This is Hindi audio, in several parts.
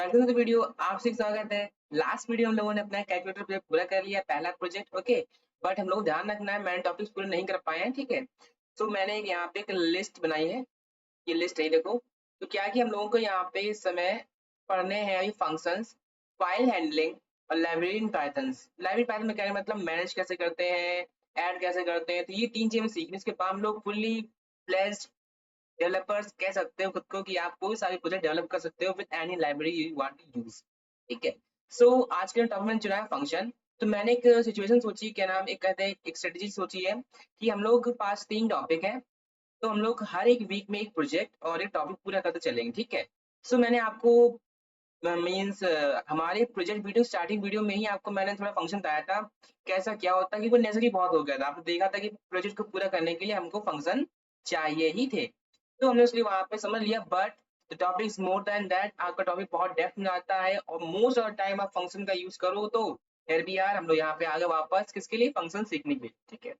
Welcome to the video. आपसे स्वागत है। लास्ट वीडियो हम लोगों ने अपना कैलकुलेटर प्रोजेक्ट पूरा कर लिया, पहला प्रोजेक्ट। ओके, बट हम लोग ध्यान रखना है, मैंने टॉपिक्स पूरे नहीं कर पाए हैं। ठीक है, तो मैंने यहाँ पे एक लिस्ट बनाई है। ये लिस्ट है, देखो। तो क्या कि हम लोगों को यहाँ पे इस समय पढ़ने हैं अभी फंक्शंस, फाइल हैंडलिंग और library in pythons. Library Python में क्या है, मतलब मैनेज कैसे करते हैं, ऐड कैसे करते हैं। तो ये तीन चीजें सीखने, इसके बाद हम लोग फुल्ली फ्लेज्ड डेवलपर्स कह सकते हो खुद को कि आप कोई सारी प्रोजेक्ट डेवलप कर सकते हो with any library you want to use. ठीक है, सो आज के टॉपिक में चुना है फंक्शन। तो मैंने एक सिचुएशन सोची, क्या नाम, एक कहते हैं एक स्ट्रेटजी सोची है कि हम लोग के पास तीन टॉपिक है। तो हम लोग हर एक वीक में एक प्रोजेक्ट और एक टॉपिक पूरा करते चलेंगे। ठीक है, सो मैंने आपको मीन्स हमारे प्रोजेक्ट वीडियो स्टार्टिंग वीडियो में ही आपको मैंने थोड़ा फंक्शन बताया था कैसा क्या होता है, कि वो नेसेसरी बहुत हो गया था। आपने देखा था कि प्रोजेक्ट को पूरा करने के लिए हमको फंक्शन चाहिए ही थे, तो हमने उसके वहां पे समझ लिया। But the topic is more than that. आपका टॉपिक बहुत डेप्थ में आता है और मोस्ट ऑफ द टाइम आप फंक्शन का यूज करो। तो फिर भी यार हम लोग यहाँ पे आगे वापस किसके लिए, फंक्शन सीखने के लिए। ठीक है,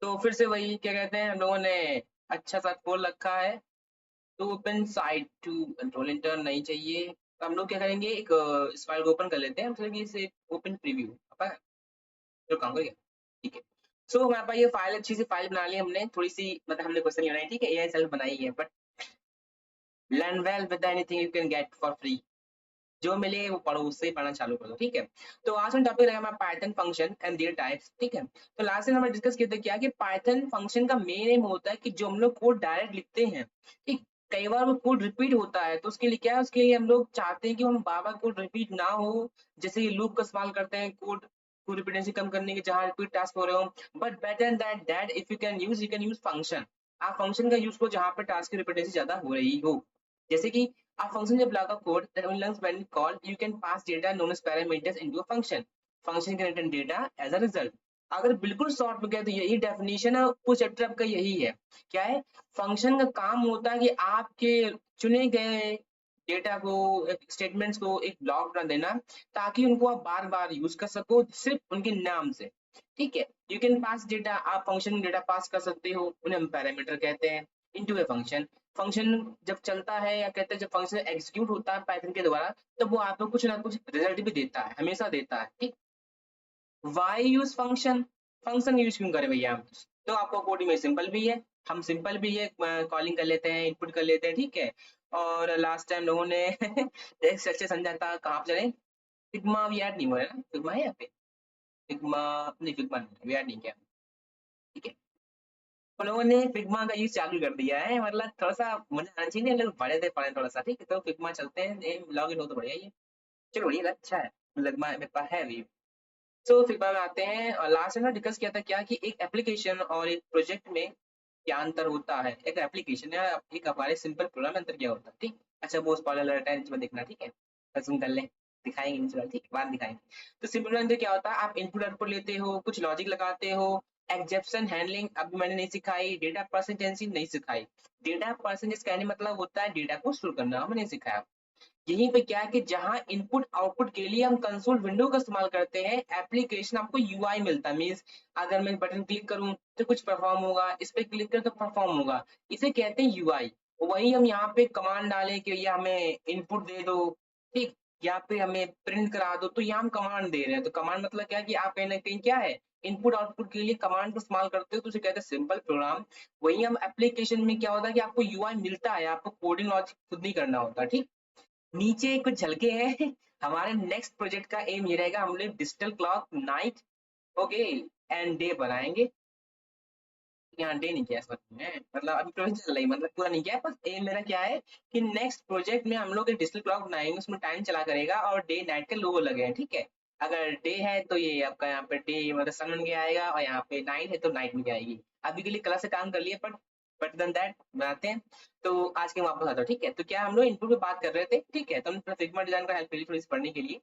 तो फिर से वही क्या कहते हैं, हम लोगों ने अच्छा सा खोल रखा है। तो open site to control enter नहीं चाहिए, तो हम लोग क्या करेंगे, एक इस फाइल को ओपन कर लेते हैं, मतलब कि इसे ओपन प्रीव्यू जो काम करेगा। ठीक है, सो हमारे पास ये फाइल, अच्छी सी फाइल बना ली हमने, थोड़ी सी मतलब हमने क्वेश्चन नहीं बनाई। ठीक है, एआई सेल्फ बनाई है, but learn well with anything you can get for free. जो मिले वो पढ़ो, उससे ही पढ़ना चालू करो। ठीक है, तो आज हम टॉपिक रहेगा हमारा Python function and there types. ठीक है, तो लास्ट टाइम हमने डिस्कस किया था क्या कि पाइथन फंक्शन का मेन एम होता है कि जो हम लोग कोड डायरेक्ट लिखते हैं, ठीक, कई बार वो कोड रिपीट होता है, तो उसके लिए क्या है, उसके लिए हम लोग चाहते हैं कि हम बार बार कोड रिपीट ना हो। जैसे ये लूप का इस्तेमाल करते हैं कोड को रिपीटेंसी कम करने के, जहाँ रिपीट टास्क हो रहे हो। But better that that if you can use function. आप फंक्शन का यूज करो जहाँ पे टास्क की रिपीटेंसी ज्यादा हो रही हो। जैसे कि a function is a block of code that only learns when called. You can pass data known as parameters into a function. Function can return data as a result. अगर बिल्कुल शॉर्ट में गया तो यही डेफिनेशन है, पूरा चैप्टर आपका यही है। क्या है, फंक्शन का काम होता है कि आपके चुने गए डेटा को, स्टेटमेंट्स को एक ब्लॉक बना देना, ताकि उनको आप बार बार यूज कर सको सिर्फ उनके नाम से। ठीक है, यू कैन पास डेटा, आप फंक्शन में डेटा पास कर सकते हो, उन्हें हम पैरामीटर कहते हैं, इनटू ए फंक्शन। फंक्शन जब चलता है, या कहते हैं जब फंक्शन एग्जीक्यूट होता है पाइथन के द्वारा, तब वो आपको कुछ ना कुछ रिजल्ट भी देता है, हमेशा देता है। ठीक, why use function, function use क्यों करें भैया हम? तो आपको कोडिंग में सिंपल भी है, हम सिंपल भी है, कॉलिंग कर लेते हैं, इनपुट कर लेते हैं। ठीक है, और लास्ट टाइम लोगों ने एक सच्चे समझा था, कहाँ पे चले, फिग्मा भी याद नहीं हो रहा है ना, फिग्मा है यहाँ पे, फिग्मा नहीं, फिग्मा नहीं याद नहीं किया। ठीक है, उन लोगों ने फिग्मा का यूज चालू कर दिया है, मतलब थोड़ा सा मजा आना चाहिए, लोग पढ़े थे पढ़े थोड़ा सा। ठीक है, तो फिग्मा चलते हैं, लॉग इन हो तो बढ़िया ही है। चलो बढ़िया, अच्छा है, फिग्मा मेरे पास है अभी। तो फिग्मा में आते हैं, और लास्ट में डिस्कस किया था क्या कि एक एप्लीकेशन और एक प्रोजेक्ट में क्या अंतर होता है। एक एप्लीकेशन है, एक हमारे सिंपल प्रोग्राम में अंतर क्या होता है। ठीक, अच्छा वो स्पॉइलर अलर्ट है, इसमें देखना। ठीक है, सुन कर ले, दिखाएंगे इंशाल्लाह। ठीक है, बाद में दिखाएंगे। तो सिंपल प्रोग्राम क्या होता है, आप इनपुट आउटपुट लेते हो, कुछ लॉजिक लगाते हो। एक्सेप्शन हैंडलिंग अभी मैंने नहीं सिखाई, डेटा परसेंटेंसी नहीं सिखाई। डेटा परसेंटेज कहने मतलब होता है डेटा को स्टोर करना, हमने नहीं सिखाया। यहीं पे क्या है कि जहां इनपुट आउटपुट के लिए हम कंसोल विंडो का इस्तेमाल करते हैं, एप्लीकेशन आपको यूआई मिलता है। मींस अगर मैं बटन क्लिक करूं तो कुछ परफॉर्म होगा, इस पे क्लिक कर तो परफॉर्म होगा, इसे कहते हैं यूआई। वही हम यहाँ पे कमांड डालें कि ये हमें इनपुट दे दो, ठीक, या पे हमें प्रिंट करा दो, तो यहाँ हम कमांड दे रहे हैं। तो कमांड मतलब क्या है कि आप कहीं ना कहीं क्या है, इनपुट आउटपुट के लिए कमांड का इस्तेमाल करते हो, तो उसे कहते हैं सिंपल प्रोग्राम। वही हम एप्लीकेशन में क्या होता है कि आपको यूआई मिलता है, आपको कोडिंग लॉजिक खुद नहीं करना होता। ठीक, नीचे कुछ झलके हैं। हमारे नेक्स्ट प्रोजेक्ट का एम ये रहेगा, हम लोग digital clock night, okay, and day बनाएंगे। यहाँ डे नहीं किया इस वक्त में, मतलब अभी प्रोजेक्ट चल रही है, मतलब पूरा नहीं किया है, बस एम मेरा क्या है कि नेक्स्ट प्रोजेक्ट में हम लोग एक डिजिटल क्लॉक बनाएंगे, उसमें टाइम चला करेगा और डे नाइट के लोगो लगे हैं। ठीक है, अगर डे है तो ये आपका यहाँ पे डे मतलब सन बन के आएगा, और यहाँ पे नाइट है तो नाइट में आएगी। अभी के लिए कलर से काम कर लिए, बट देन दैट बनाते हैं। तो आज के वापस आता हूँ। ठीक है, तो क्या हम लोग इनपुट पे बात कर रहे थे। ठीक है, तो हमने फिग्मा डिजाइन का हेल्प करी थोड़ी सी पढ़ने के लिए।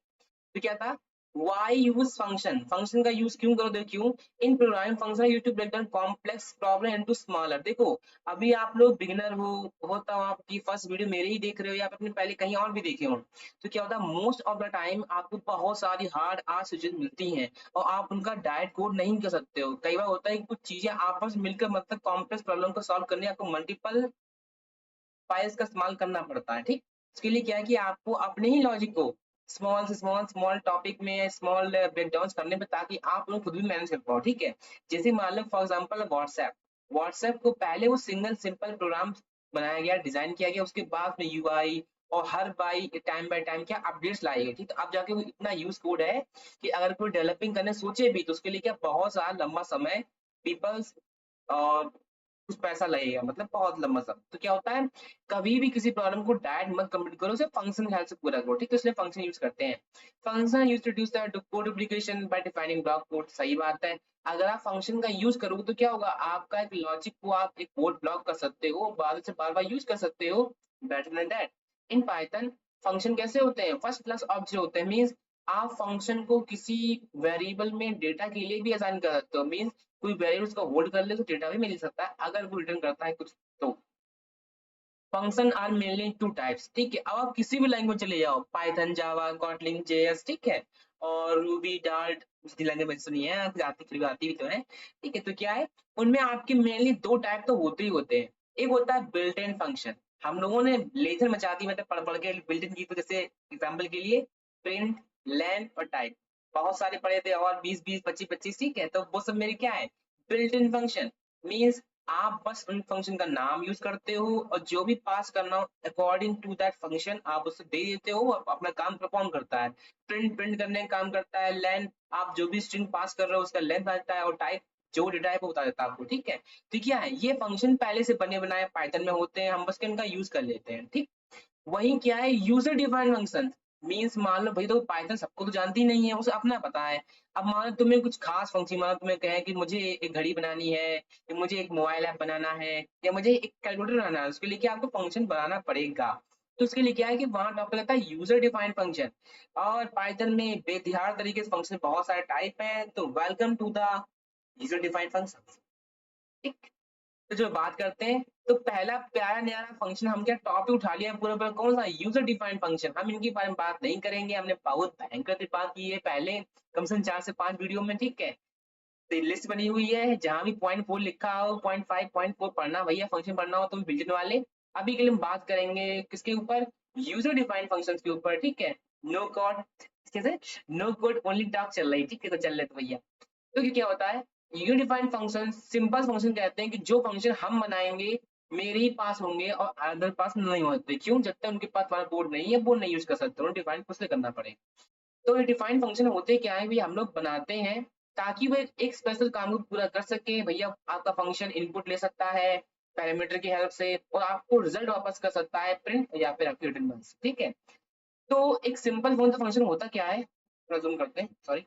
तो क्या था, वाई यूज फंक्शन, फंक्शन का यूज क्यों करो, देखो क्यों। In programming function you to break down complex problem into smaller. देखो, अभी आप लोग बिगिनर होता हो, आपकी फर्स्ट वीडियो मेरे ही देख रहे हो, या आपने पहले कहीं और भी देखे हो, तो क्या होता है, मोस्ट ऑफ द टाइम आपको बहुत सारी हार्ड आज सिचुएशन मिलती हैं, और आप उनका डायरेक्ट कोड नहीं कर सकते हो। कई बार होता है कि कुछ चीजें आपस में मिलकर मतलब कॉम्प्लेक्स प्रॉब्लम को सॉल्व करने आपको मल्टीपल फाइल्स का इस्तेमाल करना पड़ता है। ठीक, उसके लिए क्या है कि आपको अपने ही लॉजिक को स्मॉल से स्मॉल टॉपिक में स्मॉल ब्रेकडाउन करने पे, ताकि आप लोग खुद भी मैनेज कर पाओ, ठीक है। जैसे मान लो फॉर एग्जांपल व्हाट्सएप, व्हाट्सएप को पहले वो सिंगल सिंपल प्रोग्राम बनाया गया, डिजाइन किया गया, उसके बाद में यूआई और हर बाई टाइम बाय टाइम क्या अपडेट्स लाई गई, ठीक। तो अब जाके वो इतना यूज कोड है कि अगर कोई डेवलपिंग करने सोचे भी तो उसके लिए क्या बहुत सारा लंबा समय, पीपल्स और कुछ पैसा लगेगा, मतलब बहुत लंबा सा। तो क्या होता है, कभी भी किसी प्रॉब्लम को डायरेक्ट मत कंप्लीट करो, उसे फंक्शन के हेल्प से पूरा करो, ठीक। तो इसलिए फंक्शन यूज करते हैं। Function use to reduce the code duplication by defining block code, सही बात है। अगर आप फंक्शन का यूज करोगे तो क्या होगा, आपका एक लॉजिक को आप एक कोड ब्लॉक कर सकते हो, बाद से बार बार यूज कर सकते हो। Better than that, in Python function कैसे होते हैं, फर्स्ट क्लास ऑब्जेक्ट होते हैं। मीन्स आप फंक्शन को किसी वेरिएबल में डेटा के लिए भी असाइन कर सकते हो। मीन्स कोई वेरिएबल को होल्ड कर ले तो डेटा भी मिल सकता है अगर वो रिटर्न करता है कुछ तो। Function are mainly two types, ठीक है। अब आप किसी भी लैंग्वेज चले जाओ, पाइथन, जावा, कॉटलिन, जेएस, ठीक है, और रूबी, डार्ट, दूसरी लैंग्वेज सुनी है आती, फिर भी आती भी तो है, ठीक है। तो क्या है, उनमें आपके मेनली दो टाइप तो होते ही होते हैं। एक होता है बिल्ट इन फंक्शन, हम लोगों ने लेजर मचा दी, मतलब पढ़ पढ़ के बिल्ट इन की। तो जैसे एग्जाम्पल के लिए प्रिंट, लेन और टाइप, बहुत सारे पढ़े थे, और 20 20 25 25, ठीक है। तो वो सब मेरे क्या है, बिल्ट इन फंक्शन। मीन्स आप बस उन फंक्शन का नाम यूज करते हो और जो भी पास करना हो अकॉर्डिंग टू दैट फंक्शन आप उसे दे देते हो, अपना काम परफॉर्म करता है। प्रिंट प्रिंट करने का काम करता है, लेन आप जो भी स्ट्रिंग पास कर रहे हो उसका लेंथ आता है, और टाइप जो डेटा है वो बता देता है आपको, ठीक है। तो क्या है, ये फंक्शन पहले से बने बनाए पाइथन में होते हैं, हम बस इनका यूज कर लेते हैं, ठीक। वही क्या है, यूजर डिफाइंड फंक्शन। मीन्स मान लो भाई, तो पाइथन सबको तो जानती नहीं है, उसे अपना पता है। अब मान लो तुम्हें कुछ खास फंक्शन, मान लो तुम्हें कहे कि मुझे एक घड़ी बनानी है, या मुझे एक मोबाइल ऐप बनाना है, या मुझे एक कैलकुलेटर बनाना है, उसके लिए क्या आपको फंक्शन बनाना पड़ेगा। तो उसके लिए क्या है कि वहां टॉपिक आता है यूजर डिफाइंड फंक्शन। और पाइथन में बेतिहार तरीके से फंक्शन बहुत सारे टाइप हैं, तो welcome to the user defined function, ठीक। तो जो बात करते हैं, तो पहला प्यारा न्यारा फंक्शन हम क्या टॉपिक उठा लिया है पूरा पूरा, कौन सा, यूजर डिफाइंड फंक्शन। हम इनके बारे में बात नहीं करेंगे, हमने बहुत भयंकर बात की है पहले, कम से कम 4 से 5 वीडियो में, ठीक है। तो लिस्ट बनी हुई है, जहां भी .4 लिखा हो, .5 .4 पढ़ना भैया, फंक्शन पढ़ना हो तुम बिल्डिंग वाले। अभी के लिए हम बात करेंगे किसके ऊपर, यूजर डिफाइंड फंक्शन के ऊपर, ठीक है। नो कोड, कैसे, नो कोड ओनली टॉक चल रही, ठीक है, तो चल रहे तो भैया। तो ये क्या होता है, यूनिफाइड फंक्शन सिंपल फंक्शन कहते हैं कि जो फंक्शन हम बनाएंगे मेरे ही पास होंगे और अदर पास नहीं होते। क्यों, जब तक उनके पास हमारा कोड नहीं है वो नहीं यूज कर सकते, उन्हें डिफाइन खुद से करना पड़ेगा। तो ये डिफाइंड फंक्शन होते क्या है, भी हम लोग बनाते हैं ताकि वो एक स्पेशल काम को पूरा कर सके। भैया आपका फंक्शन इनपुट ले सकता है पैरामीटर की हेल्प से, और आपको रिजल्ट वापस कर सकता है प्रिंट या फिर आपकी रिटर्न बस, ठीक है। तो एक सिंपल फंक्शन होता क्या है, जूम करते हैं, सॉरी।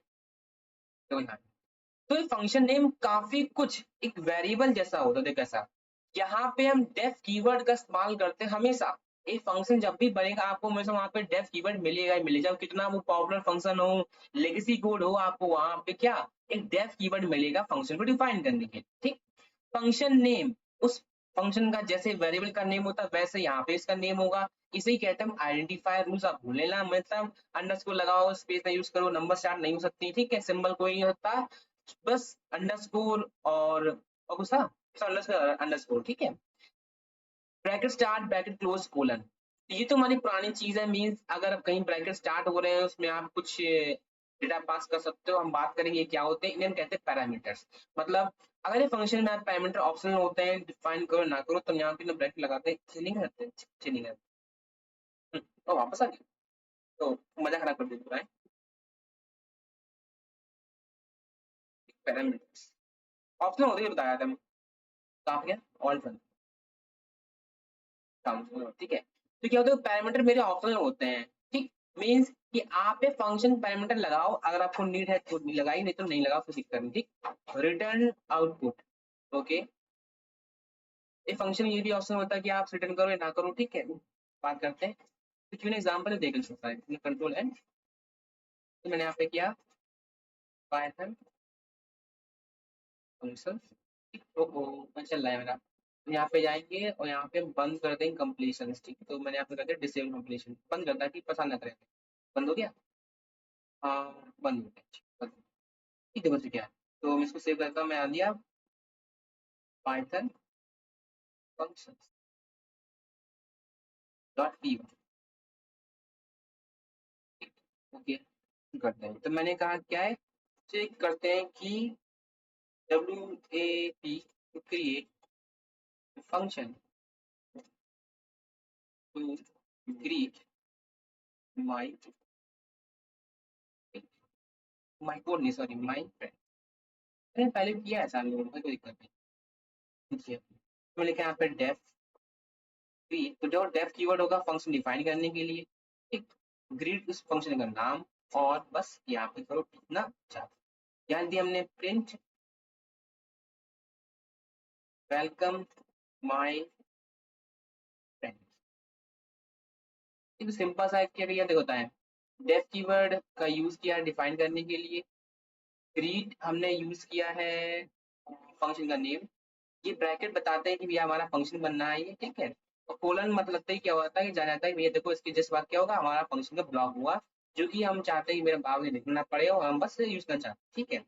तो ये फंक्शन नेम काफी कुछ एक वेरिएबल जैसा होता है, देखो ऐसा। यहाँ पे हम डेफ कीवर्ड का इस्तेमाल करते हैं हमेशा। एक फंक्शन जब भी बनेगा आपको हमेशा वहाँ पे डेफ कीवर्ड मिलेगा ही मिलेगा, कितना वो पॉपुलर फंक्शन हो, लेगेसी कोड हो, आपको वहाँ पे क्या एक डेफ कीवर्ड मिलेगा फंक्शन को डिफाइन करने के, ठीक। फंक्शन नेम उस फंक्शन का जैसे वेरिएबल का नेम होता है वैसे यहाँ पे इसका नेम होगा। इसे ही कहते हैं हम आइडेंटिफायर रूल्स, आप भूल लेना, मतलब अंडरस्कोर लगाओ, स्पेस नहीं यूज करो, नंबर स्टार्ट नहीं हो सकती, ठीक है, सिंबल कोई नहीं होता, बस अंडरस्कोर और कुछ था, अंडरस्कोर अंडरस्कोर, ठीक है। Bracket start bracket close colon, ये तो हमारी पुरानी चीज है। मींस अगर आप कहीं ब्रैकेट स्टार्ट हो रहे हैं उसमें आप कुछ डेटा पास कर सकते हो, हम बात करेंगे क्या होते हैं, इन्हें हम कहते हैं पैरामीटर्स। मतलब अगर ये फंक्शन में आप पैरामीटर ऑप्शनल होते हैं, डिफाइन करो ना करो, तो यहाँ पे ना ब्रैकेट लगाते हैं, चेंजिंग करते हैं, चेंजिंग करते हैं। तो वापस आ गया, तो मजा खराब कर देते हैं पैरामीटर्स, ऑप्शनल होते हैं, बताया था मैं। कहाँ पे गया, ऑल, ठीक है। तो क्या होता है, पैरामीटर मेरे ऑप्शनल होते हैं, ठीक। मींस कि आप ये फंक्शन पैरामीटर लगाओ, अगर आपको नीड है तो लगाई, नहीं तो नहीं लगाओ, कोई दिक्कत नहीं, ठीक। Return output, okay. ये फंक्शन ये भी ऑप्शन होता है कि आप रिटर्न करो या ना करो, ठीक है। बात करते हैं, तो क्यों एग्जाम्पल देख सकता है कंट्रोल एंड। तो मैंने यहाँ पे किया पाइथन फंक्शन, ठीक। तो चल रहा है मेरा, तो यहाँ पे जाएंगे और यहाँ पे हम बंद कर देंगे कंप्लीशन, ठीक। तो मैंने यहाँ पे कर दिया डिसेबल कंप्लीशन, बंद करता है कि पसंद ना करें। बंद हो गया, हाँ बंद हो गया, बंद। ठीक है, बस क्या है, तो मैं इसको सेव करता हूँ, मैं आ दिया पाइथन फंक्शन डॉट पी, करते हैं। तो मैंने कहा क्या है, चेक करते हैं कि WAP create function to greet my my code नहीं, सॉरी, माई फ्रेंड। मैंने पहले किया है सारे लोगों में, कोई दिक्कत नहीं। ठीक है, तो लिखा है यहाँ पे डेफ क्रिएट, तो जो डेफ कीवर्ड होगा फंक्शन डिफाइन करने के लिए, ठीक। ग्रीट उस फंक्शन का नाम, और बस यहाँ पे करो कितना चाहते। यहाँ दिया हमने प्रिंट वेलकम माई फ्रेंड। एक सिंपल सा क्या क्या होता है, डेफ कीवर्ड का यूज किया डिफाइन करने के लिए, ग्रीट हमने यूज किया है फंक्शन का नेम। ये ब्रैकेट बताते हैं कि भैया हमारा फंक्शन बनना है ये, ठीक है। और कोलन मतलब ही क्या होता है कि जाना जाता है भैया देखो इसके जस्ट बाद क्या होगा, हमारा फंक्शन का ब्लॉक हुआ, जो कि हम चाहते हैं कि मेरा भाव से लिखना पड़े और हम बस यूज करना चाहते हैं, ठीक है।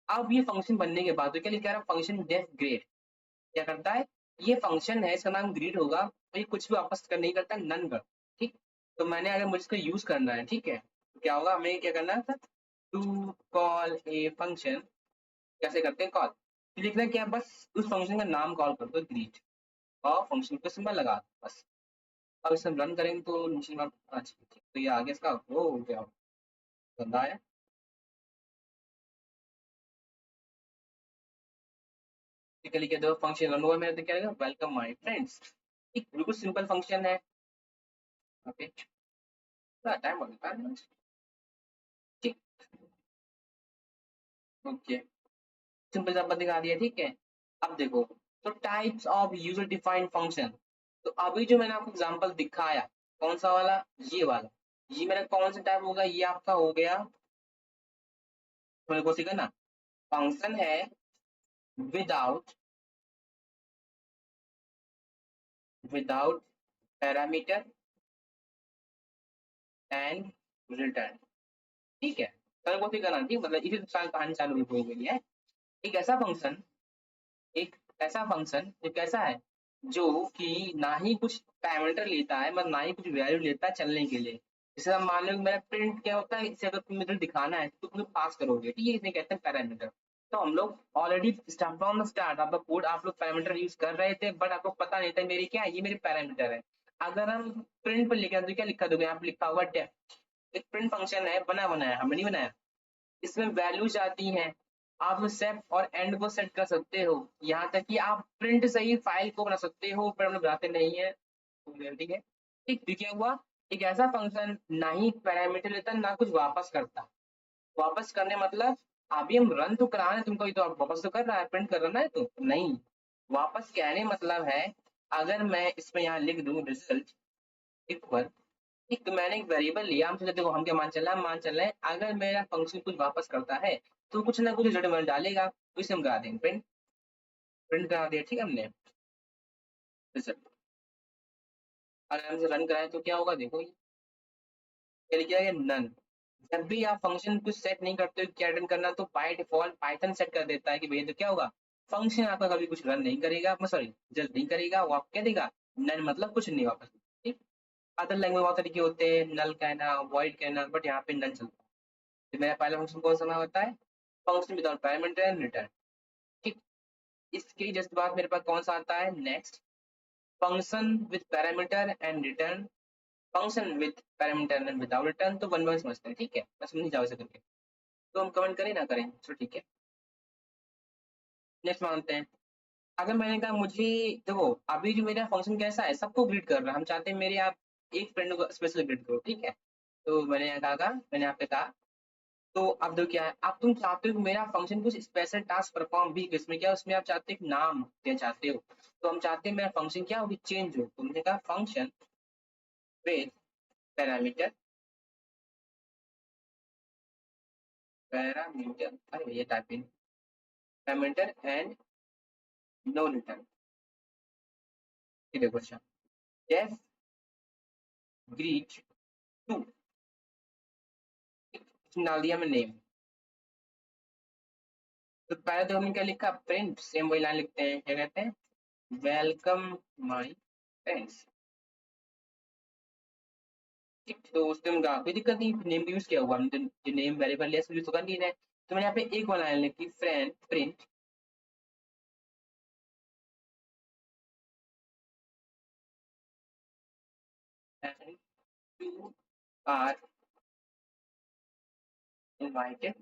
अब ये फंक्शन बनने के बाद तो क्या लिखा है, फंक्शन डेफ ग्रेड क्या करता है, ये फंक्शन है इसका नाम ग्रीड होगा, तो ये कुछ भी वापस कर नहीं करता, नन कर, ठीक। तो मैंने अगर मुझे इसको यूज करना है, ठीक है, तो क्या होगा, हमें क्या करना है, टू कॉल ए फंक्शन, कैसे करते हैं कॉल, लिखना क्या है, बस उस फंक्शन का नाम कॉल कर दो ग्रीट, और फंक्शन को सिंबल लगा दो बस। अब इसे हम रन करेंगे तो नीचे बार, अच्छा ठीक, तो ये आगे इसका वो हो गया, गंदा है। बेसिकली क्या, दो फंक्शन रन हुआ मेरा, तो क्या वेलकम माय फ्रेंड्स, एक बिल्कुल सिंपल फंक्शन है। ओके, थोड़ा टाइम लगता है, ठीक। ओके, सिंपल सा दिखा दिया, ठीक है। अब देखो, तो types of user defined function, तो अभी जो मैंने आपको एग्जांपल दिखाया, कौन सा वाला, ये वाला, ये मेरा कौन सा टाइप होगा, ये आपका हो गया, मेरे को सीखा ना, फंक्शन है without without parameter and return, ठीक है। सर को सीखा ना, ठीक, मतलब इसी साल कहानी चालू हो गई है। एक ऐसा फंक्शन, एक ऐसा फंक्शन जो कैसा है, जो कि ना ही कुछ पैरामीटर लेता है, मतलब ना ही कुछ वैल्यू लेता है चलने के लिए। जैसे हम मान लो कि मेरा प्रिंट क्या होता है, इसे अगर तुम्हें रिजल्ट दिखाना है तो तुम्हें पास करोगे, ठीक है, इसे कहते हैं पैरामीटर। तो हम लोग ऑलरेडी फ्रॉम द स्टार्ट आपका कोड, आप लोग पैरामीटर यूज कर रहे थे, बट आपको पता नहीं था मेरी क्या है, ये मेरे पैरामीटर है। अगर हम प्रिंट पर लिखा तो क्या लिखा दोगे, यहाँ पे लिखा हुआ डेफ, एक प्रिंट फंक्शन है, बना बनाया, हमने नहीं बनाया, इसमें वैल्यूज आती हैं, आप सेट और एंड को सेट कर सकते हो, यहाँ तक कि आप प्रिंट से ही फाइल को बना सकते हो, पर हम लोग बनाते नहीं है, ठीक है। ठीक, तो क्या हुआ, एक ऐसा फंक्शन ना ही पैरामीटर लेता ना कुछ वापस करता, वापस करने मतलब अभी हम रन तो करा रहे हैं तुमको, ये तो आप वापस तो कर रहा है, प्रिंट कर रहा है, तो नहीं, वापस कहने मतलब है, अगर मैं इसमें यहाँ लिख दूं रिजल्ट इक्वल, एक मैंने एक वेरिएबल लिया, हम सोचे देखो हम क्या मान चल रहा है, मान चल रहे हैं अगर मेरा फंक्शन कुछ वापस करता है तो कुछ ना कुछ रिजल्ट में डालेगा, तो इसे हम करा देंगे प्रिंट, प्रिंट करा दिया, ठीक है, हमने रिजल्ट। अगर हम इसे रन कराएं तो क्या होगा, देखो ये क्या लिखा है, नन। जब भी आप फंक्शन कुछ सेट नहीं करते हो क्या रिटर्न करना, तो बाय डिफॉल्ट पाइथन सेट कर देता है कि भैया तो क्या होगा, फंक्शन आपका कभी कुछ रन नहीं करेगा, सॉरी रिजल्ट नहीं करेगा, वो आपको क्या देगा, नन, मतलब कुछ नहीं वापस, ठीक। अदर लैंग्वेज बहुत तरीके होते हैं, नल कहना, वॉइड कहना, बट यहाँ पे नन चलता है। तो मेरा पहला फंक्शन कौन सा होता है, function without parameter and return, ठीक। इसके जस्ट बाद मेरे पास कौन सा आता है, next, function with parameter and return, function with parameter and without return, तो वन बाय समझते हैं, ठीक है, मैं समझ जाओ इसे करके, तो हम कमेंट करें ना करें, चलो ठीक है। नेक्स्ट मानते हैं, अगर मैंने कहा मुझे, देखो अभी जो मेरा फंक्शन कैसा है, सबको ग्रीट कर रहा है, हम चाहते हैं मेरे आप एक फ्रेंड को स्पेशल ग्रीट करो, ठीक है। तो मैंने यहाँ कहा, मैंने यहाँ पे कहा, तो अब देखो क्या है, अब तुम चाहते हो कि मेरा फंक्शन कुछ स्पेशल टास्क परफॉर्म भी करे, इसमें क्या उसमें आप चाहते हो नाम देना चाहते हो, तो हम चाहते हैं मेरा फंक्शन क्या हो, चेंज हो, तुमने कहा फंक्शन विद पैरामीटर, पैरामीटर, अरे भैया typing, parameter and no return, देखो अच्छा, डेफ ग्रीट टू, डाल दिया मैं नेम। तो पहले तो हमने क्या लिखा, प्रिंट, सेम वही लाइन लिखते हैं, क्या कहते हैं, वेलकम माय फ्रेंड्स, ठीक, तो उस टाइम का कोई दिक्कत नहीं, नेम भी यूज किया हुआ हमने, जो नेम वेरिएबल है यूज तो कर नहीं रहे। तो मैंने यहाँ पे एक बनाया कि friend print and you are invited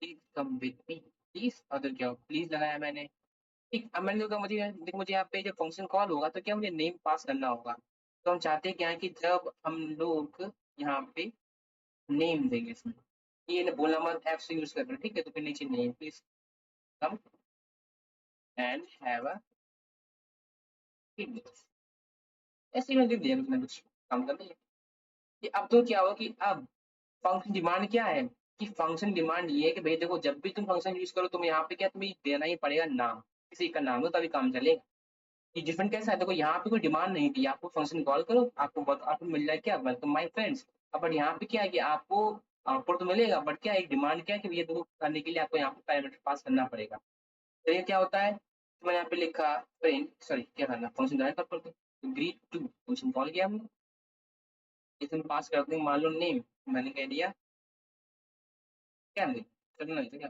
please come with me, please, अगर क्या प्लीज लगाया मैंने। ठीक, अब मैंने कहा मुझे देख, मुझे यहाँ पे जब फंक्शन कॉल होगा तो क्या मुझे नेम पास करना होगा। तो हम चाहते हैं क्या है कि जब हम लोग यहाँ पे नेम देंगे इसमें, ये बोलना मत एफ से यूज करना, ठीक है। तो फिर नीचे name please come and have a ऐसे ही मैं लिख दिया, कुछ ना कुछ काम करना है। कि अब तो क्या होगा कि अब फंक्शन डिमांड क्या है, कि फंक्शन डिमांड ये है कि भाई देखो जब भी तुम फंक्शन यूज करो तुम यहाँ पे क्या तुम्हें देना ही पड़ेगा नाम, किसी का नाम हो तभी काम चलेगा। ये डिफरेंट कैसा है, देखो यहाँ पे कोई डिमांड नहीं थी, आपको फंक्शन कॉल करो आपको मिल जाए क्या, वेलकम माय फ्रेंड्स। अब बट यहाँ पे क्या है कि आपको आउटपुट तो मिलेगा, बट क्या एक डिमांड क्या है कि ये देखो करने के लिए आपको यहाँ पे पैरामीटर पास करना पड़ेगा। तो ये क्या होता है, तो मैंने यहाँ पे लिखा प्रिंट, सॉरी क्या करना, फंक्शन डायरेक्ट कर दो, ग्रीट टू फंक्शन कॉल किया हमने, इसमें पास कर देंगे मान लो नेम, मैंने कह दिया क्या नहीं चलना नहीं तो क्या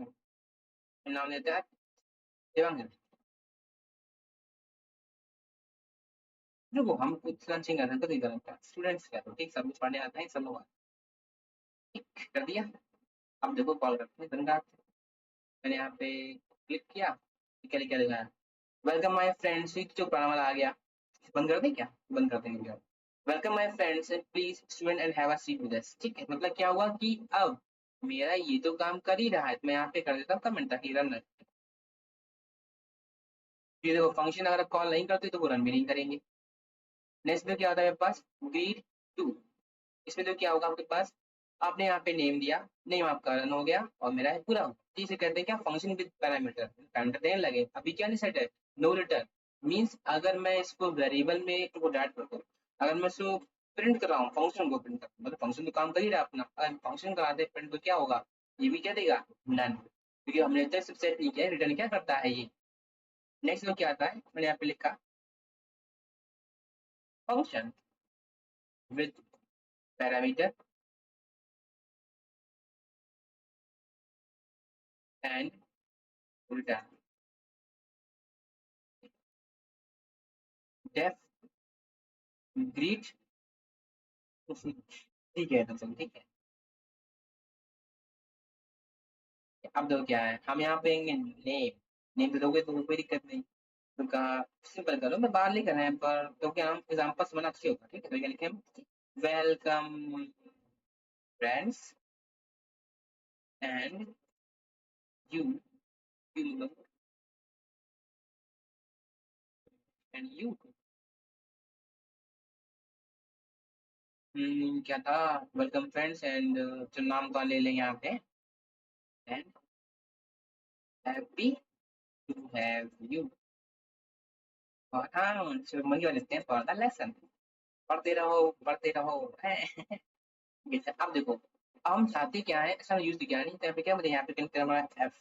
नाम देता है देवांगन। देखो हम कुछ लंचिंग कर रहे हैं तो नहीं करते स्टूडेंट्स क्या, तो ठीक सब कुछ पढ़ने आते हैं सब लोग ठीक कर दिया। अब देखो कॉल करते हैं धनराज, मैंने यहाँ पे क्लिक किया, क्या क्या दिखाया, वेलकम माय फ्रेंड्स, जो पुराना वाला आ गया, बंद कर दें क्या, बंद कर देंगे क्या, welcome my friends and please student and have a seat with us, ठीक है। मतलब क्या हुआ कि अब मेरा ये तो काम कर ही रहा है, तो मैं यहाँ पे कर देता हूँ कमेंट ताकि रन, ये देखो फंक्शन अगर कॉल नहीं करते तो वो रन भी नहीं करेंगे। नेक्स्ट में क्या होता है मेरे पास ग्रीड टू, इसमें तो क्या होगा आपके पास, आपने यहाँ पे नेम दिया, नेम आपका रन हो गया और मेरा है पूरा, इसे कहते हैं क्या फंक्शन विद पैरामीटर, पैरामीटर देने लगे, अभी क्या नहीं सेट है, नो रिटर्न, मीन्स अगर मैं इसको वेरिएबल में को डाट कर दूं, अगर मैं इसको प्रिंट कर रहा हूँ फंक्शन को प्रिंट कर, मतलब फंक्शन तो काम कर ही रहा है अपना, अगर फंक्शन करा दे प्रिंट तो क्या होगा, ये भी क्या देगा नन, क्योंकि हमने तक सेट नहीं किया, रिटर्न क्या करता है ये। नेक्स्ट में क्या आता है, मैंने यहाँ पे लिखा function with parameter and return def greet, ठीक है तो चलो ठीक है। अब देखो क्या है, हम यहाँ पे नेम, नेम तो दोगे तो कोई दिक्कत नहीं, तो कहा सिंपल करो, मैं बाहर लिख रहे हैं पर तो क्या हम एग्जाम्पल समझना अच्छी होगा, ठीक है। तो क्या लिखे हम welcome friends and you you and you, क्या था, वेलकम फ्रेंड्स एंड जो नाम का ले लेंगे यहाँ पे and happy to have you, और हाँ वही वाले लेते हैं फॉर द लेसन, पढ़ते रहो अब देखो, अब हम चाहते क्या है, ऐसा यूज किया नहीं, तो यहाँ पे क्या मुझे यहाँ पे कहीं हमारा एफ,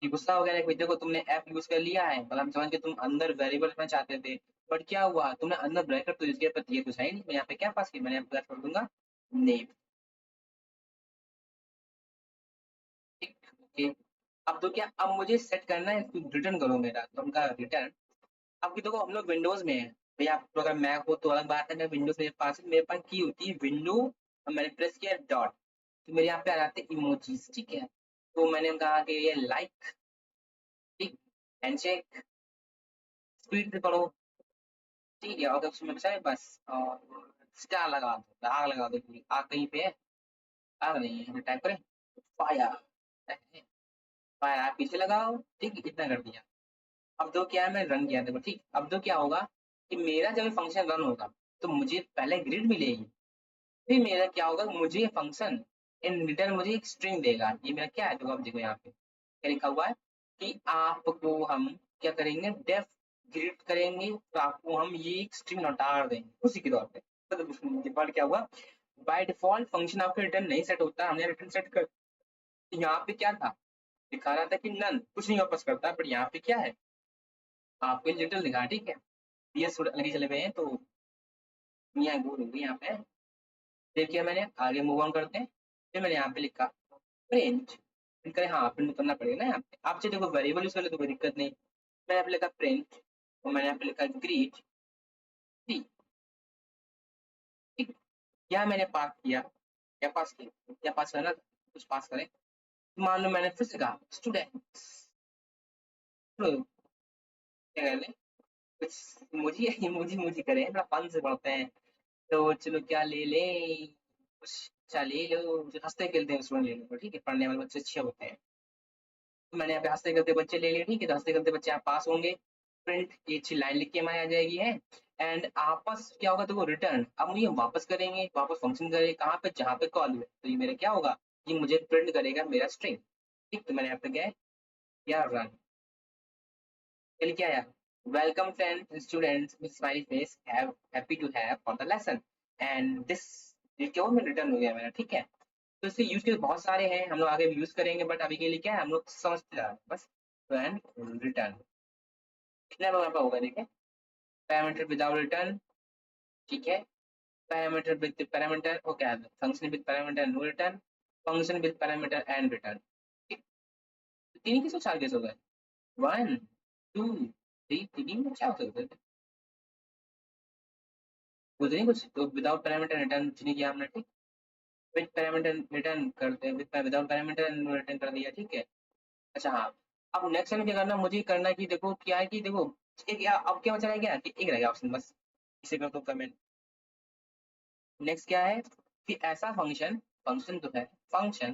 ये गुस्सा हो गया ना, देखो तुमने एफ यूज कर लिया है, मतलब हम समझ के तुम अंदर वेरिएबल में चाहते थे, बट क्या हुआ तुमने अंदर ब्रैकेट तो यूज किया, पर ये तो सही नहीं, मैं यहाँ पे क्या पास किया, मैंने यहाँ पे कर दूंगा नेम, ठीक ओके। अब तो क्या, अब मुझे सेट करना है, रिटर्न करो मेरा, तो उनका रिटर्न, अब की देखो हम लोग विंडोज में है, भैया आप तो अगर मैक हो तो अलग बात है, मैं विंडोज मेरे पास की होती है विंडो, और मैंने प्रेस किया डॉट, तो मेरे यहाँ पे आ जाते हैं इमोजीज, ठीक है। तो मैंने कहा कि ये लाइक, ठीक, हैंडशेक, स्पीड पे पढ़ो, ठीक है, और उसमें बचा है बस, और स्टार लगा दो, आग लगा दो, आग कहीं पे है, आग नहीं है, टाइप करें फायर, फायर आप पीछे लगाओ, ठीक है, इतना कर दिया। अब तो क्या है, मैं रन किया, देखो ठीक, अब तो क्या होगा कि मेरा जब फंक्शन रन होगा तो मुझे पहले ग्रिड मिलेगी, फिर मेरा क्या होगा, मुझे फंक्शन इन रिटर्न मुझे एक स्ट्रिंग देगा, ये मेरा क्या है, देखो अब देखो यहाँ पे क्या लिखा हुआ है कि आपको हम क्या करेंगे, डेफ ग्रिड करेंगे, तो आपको हम ये एक स्ट्रिंग लौटा देंगे उसी के तौर पे। तो डिफॉल्ट क्या हुआ, बाय डिफॉल्ट फंक्शन आपका रिटर्न नहीं सेट होता, हमने रिटर्न सेट कर, यहाँ पे क्या था, दिखा रहा था कि नन कुछ नहीं वापस करता, बट यहाँ पे क्या है, आपको लिटिल दिखा, ठीक है। ये लगे चले गए हैं, तो यहाँ गोल हो गई यहाँ पे। देखिए मैंने आगे मूव ऑन करते हैं। फिर मैंने यहाँ पे लिखा प्रिंट। प्रिंट करें, हाँ प्रिंट करना पड़ेगा ना यहाँ पे। आप चाहे देखो वेरिएबल यूज कर ले तो कोई दिक्कत नहीं। मैंने यहाँ पे लिखा प्रिंट, और मैंने यहाँ पे लिखा ग्रीट सी, ठीक। यहाँ मैंने पास किया, क्या पास किया, क्या पास करना था, कुछ पास करें। मान लो मैंने फिर से कहा स्टूडेंट्स, तो क्या कर लें, कुछ इमोजी इमोजी इमोजी करें, थोड़ा फन से पढ़ते हैं। तो चलो क्या ले लें, कुछ अच्छा ले लो, जो हंसते खेलते हैं स्टूडेंट ले लो, ठीक है, पढ़ने वाले बच्चे अच्छे होते हैं। तो मैंने यहाँ पे हंसते खेलते बच्चे ले लिए, ठीक है, तो हंसते खेलते बच्चे यहाँ पास होंगे। प्रिंट ये अच्छी लाइन लिख के हमारे आ जाएगी है। एंड आपस क्या होगा, तो वो रिटर्न, अब मुझे वापस करेंगे, वापस फंक्शन करेंगे कहाँ पे, जहाँ पे कॉल हुए, तो ये मेरा क्या होगा, ये मुझे प्रिंट करेगा मेरा स्ट्रिंग, ठीक। तो मैंने यहाँ पे क्या रन, चलिए क्या आया, welcome friends students with smiley face, have happy to have for the lesson, and this, ये क्या हुआ, रिटर्न हो गया मेरा, ठीक है। तो इससे यूज के बहुत सारे हैं, हम लोग आगे भी यूज करेंगे, बट अभी के लिए क्या है, हम लोग समझते जा रहे हैं बस। एंड रिटर्न कितना यहाँ पे होगा, देखिए पैरामीटर विदाउट रिटर्न, ठीक है, parameter with parameter, okay, function with parameter no return, function with parameter and return, ठीक। तीन किस चार केस हो गए, 1 2 3, तीन में क्या हो सकते थे, कुछ नहीं कुछ, तो विदाउट पैरामीटर रिटर्न कुछ नहीं किया हमने, ठीक। विद पैरामीटर रिटर्न करते हैं, विदाउट पैरामीटर रिटर्न कर दिया, ठीक है। अच्छा हाँ, अब नेक्स्ट टाइम क्या करना, मुझे करना है कि देखो क्या है कि देखो, एक अब क्या बचा रह गया कि एक रह गया ऑप्शन बस, इसे कर दो कमेंट। नेक्स्ट क्या है कि ऐसा फंक्शन, फंक्शन तो है function,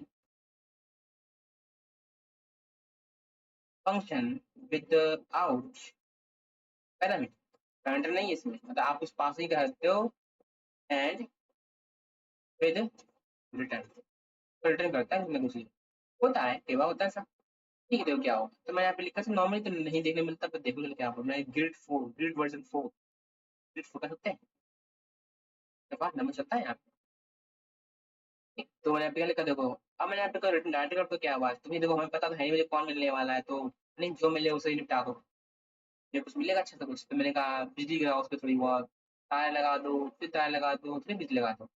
function with out parameter, parameter नहीं है इसमें, मतलब आप उस पास ही कर सकते हो, एंड विद रिटर्न, रिटर्न करता है इसमें कुछ होता है, केवा होता है ऐसा, ठीक है। देखो क्या होगा, तो मैं यहाँ पे लिखा था नॉर्मली तो नहीं देखने मिलता, पर देखो क्या होगा, मैं ग्रिड 4, ग्रिड वर्जन 4, ग्रिड 4 कर सकते हैं, नंबर चलता है यहाँ पे, ठीक। तो मैंने यहाँ पे क्या लिखा देखो, अब मैंने यहाँ पे रिटर्न डायरेक्ट कर, तो क्या हुआ, तुम्हें देखो हमें पता तो है नहीं मुझे कौन मिलने वाला है, तो नहीं जो मिले उसे ही निपटा दो, ये कुछ मिलेगा अच्छा सा कुछ, तो मैंने कहा बिजली गिराओ उस पर थोड़ी बहुत, तार लगा दो, फिर तार लगा दो, फिर बिजली लगा दो।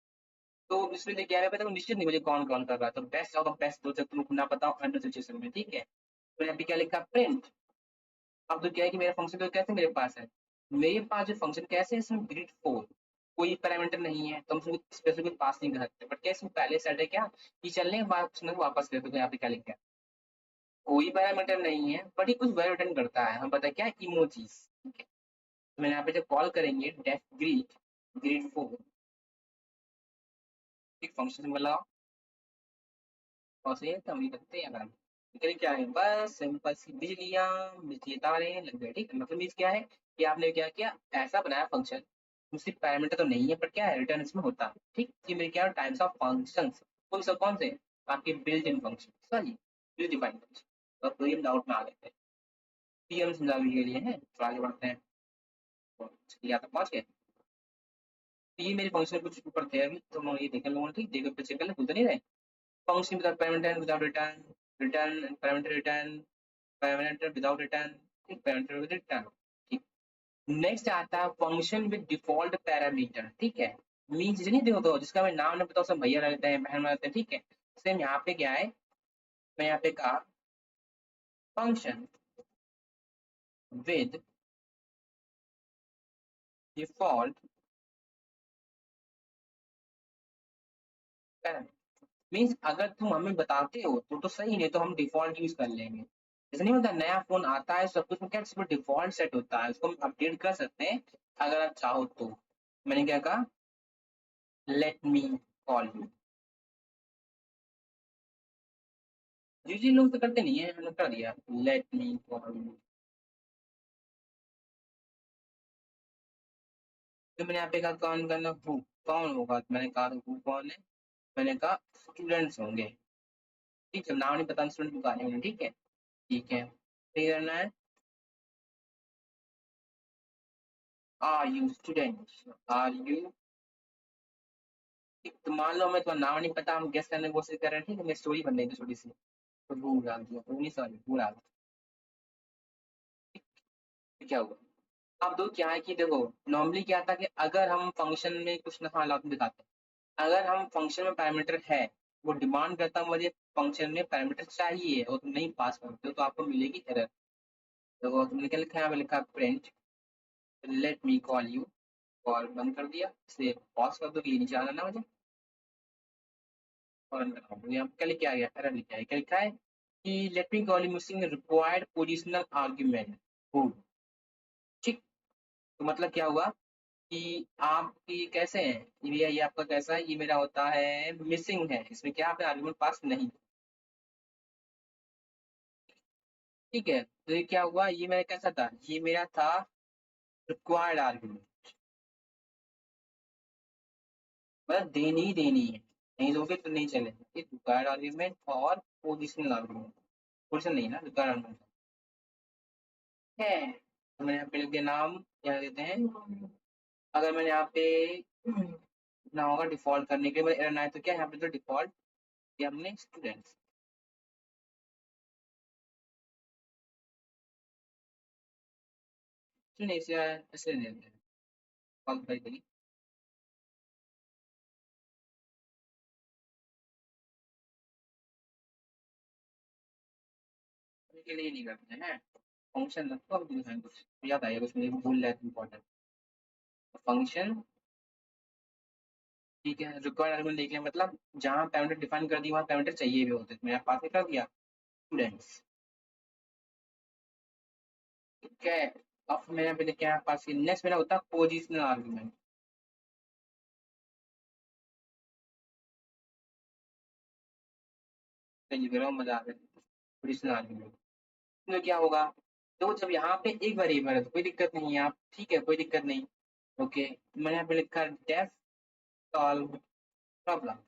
तो इसमें देखिए क्या है, पता निश्चित नहीं मुझे कौन कॉल कर रहा है, तो बेस्ट ऑफ द बेस्ट दो, जब तुमको ना पता हो अंडर सिचुएशन में, ठीक है। तो यहाँ पे क्या लिखा प्रिंट, अब तो क्या है कि मेरा फंक्शन तो कैसे मेरे पास है, मेरे पास जो फंक्शन कैसे है, इसमें ग्रिड 4 कोई पैरामीटर नहीं है, तो हम उसको स्पेसिफिक पास नहीं कर सकते, बट क्या इसमें पहले सेट है क्या कि चलने के बाद उसने वापस कर दो, यहाँ पे क्या लिखा है, कोई पैरामीटर नहीं है, बट ये कुछ वैल्यू रिटर्न करता है, हम पता क्या है इमोजीज, ठीक है। तो मैंने यहाँ पे जब कॉल करेंगे डेफ ग्रीट, ग्रीट 4, एक फंक्शन सिंबल लगाओ, और से हम ये करते हैं, लेकिन क्या है बस सिंपल सी बिजलियां, बिजली तारे लग गए, ठीक है। मतलब मीन्स क्या है कि आपने क्या किया, ऐसा बनाया फंक्शन, उसकी पैरामीटर तो नहीं है, पर क्या है रिटर्न इसमें होता है, ठीक। कि मेरे क्या टाइप्स ऑफ फंक्शंस, कौन सा कौन से, आपके built in function, sorry pre defined function, अब तो ये डाउट में आ गए थे, पीएम समझाने के लिए है, तो आगे बढ़ते हैं, तो या तो पहुंच गए। तो ये मेरे फंक्शन कुछ ऊपर थे अभी, तो मैं ये देखें लोगों ने, ठीक, देखो पे चेक कर ले, भूलते नहीं रहे, function without parameter and without return, return and parameter return, parameter without return, ठीक, parameter with return, ठीक। नेक्स्ट आता है फंक्शन विद डिफॉल्ट पैरामीटर, ठीक है। मीन चीज नहीं देखो, तो जिसका मैं नाम नहीं पता उसे भैया रहते हैं, बहन रहते हैं, ठीक है। सेम यहाँ पे क्या है, मैं यहाँ पे कहा function with default parameter, means अगर तुम हमें बताते हो तो सही, नहीं तो हम डिफॉल्ट यूज कर लेंगे। ऐसा नहीं होता, नया फोन आता है सब कुछ में क्या सिर्फ डिफॉल्ट सेट होता है, उसको हम अपडेट कर सकते हैं अगर आप चाहो तो। मैंने क्या कहा, let me call you, usually लोग तो करते नहीं है, हमने कर दिया लेट मी कॉल यू। तो मैंने यहाँ पे कहा कौन करना, हु कौन होगा, तो मैंने कहा हु कौन है, मैंने कहा स्टूडेंट्स होंगे, ठीक है, नाम नहीं पता स्टूडेंट बुका नहीं, ठीक है, ठीक है। फिर करना है are you students, are you, तो मान लो हमें तुम्हारा नाम नहीं पता, हम गेस करने की कोशिश कर रहे हैं, ठीक है, मेरी स्टोरी बन रही थी छोटी सी, रूल डाल दिया, नहीं सॉरी रूल डाल दिया, क्या हुआ? अब दो क्या है कि देखो, नॉर्मली क्या था कि अगर हम फंक्शन में कुछ ना हालात दिखाते हैं, अगर हम फंक्शन में पैरामीटर है, वो डिमांड करता है मुझे फंक्शन में पैरामीटर चाहिए और तुम नहीं पास करते हो तो आपको मिलेगी एरर। देखो तुमने क्या लिखा है, यहाँ पे लिखा print let me call you, call बंद कर दिया, इसे पॉज कर दो कि ये नीचे आना ना मुझे, और अंदर आओ। यहाँ पे क्या लिखा आ गया, एरर लिखा है, क्या लिखा है कि let me call you missing required positional argument. ठीक, तो मतलब क्या हुआ कि आपकी कैसे है ये भैया, ये आपका कैसा है, ये मेरा होता है मिसिंग है, इसमें क्या आपने आर्गुमेंट पास नहीं। ठीक है, तो ये क्या हुआ, ये मेरा कैसा था, ये मेरा था रिक्वायर्ड आर्गुमेंट, मतलब देनी ही देनी है, नहीं दोगे तो नहीं चलेगा। रिक्वायर्ड आर्गुमेंट और पोजिशनल आर्गुमेंट, पोजिशन नहीं ना, रिक्वायर्ड आर्गुमेंट है। तो मैंने यहाँ पे लिख दिया नाम, क्या देते हैं, अगर मैंने यहाँ पे ना होगा डिफॉल्ट करने के लिए एरर ना है तो क्या यहाँ पे तो डिफॉल्ट ये हमने स्टूडेंट्स, नहीं इसे ऐसे नहीं देते हैं, कॉल कर देंगे के लिए नहीं करते हैं। फंक्शन रखो, अब दिखाएं कुछ याद आएगा, कुछ मुझे भूल रहा है इम्पोर्टेंट फंक्शन। ठीक है, रिक्वायर्ड आर्गुमेंट देख लिया, मतलब जहाँ पैरामीटर डिफाइन कर दी वहाँ पैरामीटर चाहिए भी होते, मेरे पास में कर दिया स्टूडेंट्स। ठीक है, अब मेरे पे क्या है पास, नेक्स्ट मेरा होता है पोजिशनल आर्गुमेंट। सही कह रहा हूँ, मजा आ रहा है। पोजिशनल आर्गुमेंट तो क्या होगा, तो जब यहाँ पे एक वेरिएबल है तो कोई दिक्कत नहीं है, आप ठीक है कोई दिक्कत नहीं। ओके, मैंने यहाँ पे लिखा डेफ सॉल्व प्रॉब्लम,